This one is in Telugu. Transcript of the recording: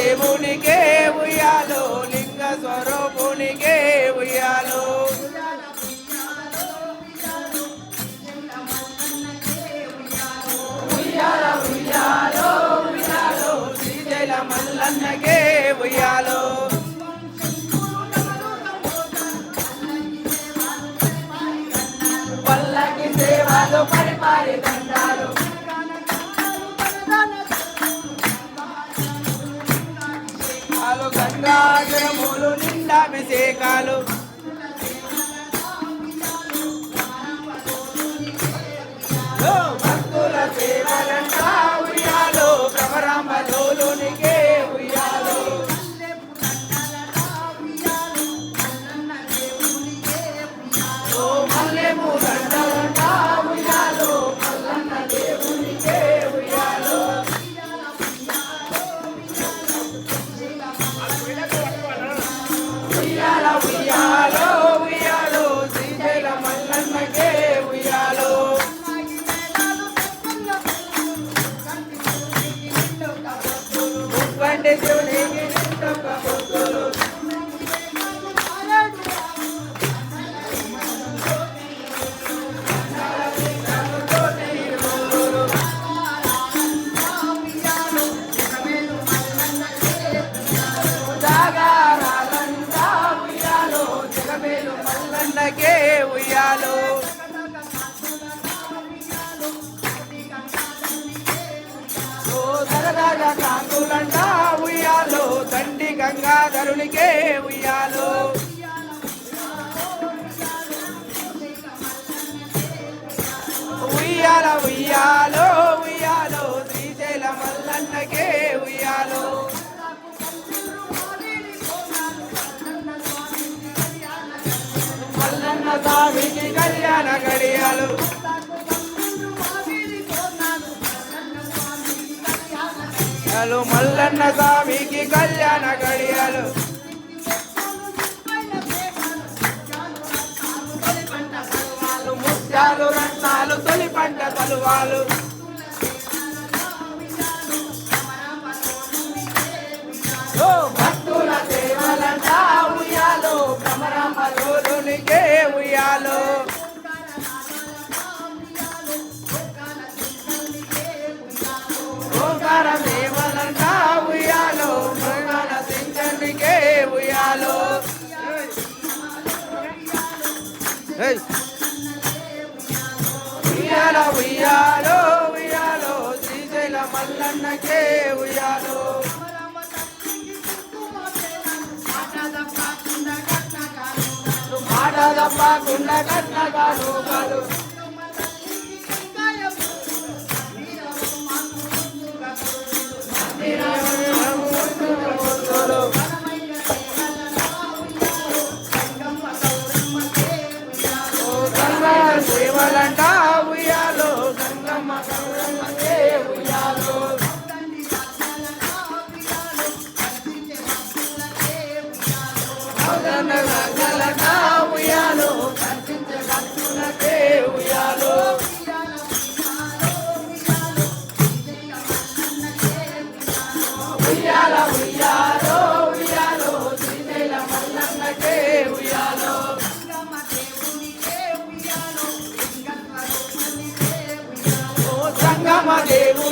దేవునికే ఉయ్యాలో లింగ స్వరూపునికే ఉయ్యాలో ఉయ్యాలో ఉయ్యాలో ఉయ్యాలో శ్రీశైల మల్లన్నకే ఉయ్యాలో పల్లకి సేవలు పరిపాలి దండాలు గంగాజలములు నిండాభిషేకాలు భక్తుల సేవలంట ఉయ్యాలో భ్రమరాంబలోనికే ఉయ్యాలో మల్లెము దండలంట ఉయ్యాలో మల్లన్న దేవునికే ఉయ్యాలో ఉయ్యాలో ఉయ్యాలో ఉయ్యాలో శ్రీశైల మల్లన్నకే ఉయ్యాలో ముక్కంటి శివునికి నిండొక్క పొత్తులు మల్లన్నకే ఉయ్యాలో దరదర కాంతులంట ఉయ్యాలో తండ్రి గంగాధరునికే ఉయ్యాలో ఉయ్యాల ఉయ్యాలో ఉయ్యాలో శ్రీశైల మల్లన్నకే ఉయ్యాలో మల్లన్న స్వామికి కళ్యాణ గడియాలు మల్లన్న స్వామికి కళ్యాణ గడియాలు ముత్యాలు రత్నాలు తొలి పంట తలువాలు భక్తుల సేవలంట ఉయ్యాలో భ్రమరాంబలోనికే ఉయ్యాలో ఓంకార సేవలంట ఉయ్యాలో మృగాల సించనికే ఉయ్యాలో ఉయ్యాలో ఉయ్యాలో ఉయ్యాలో శ్రీశైల మల్లన్నకే ఉయ్యాలో మాట తప్పకుండా కట్న కానుకలు సేవలంట ఉయ్యాలో గంగమ్మ గౌరమ్మకే ఉయ్యాలో గంగలట ఉయ్యాలో కర్చించే భక్తులకే ఉయ్యాలో ఉయ్యాల ఉయ్యాలో ఉయ్యాలో శ్రీశైల మల్లన్నకే ఉయ్యాలో సంగమ దేవునికే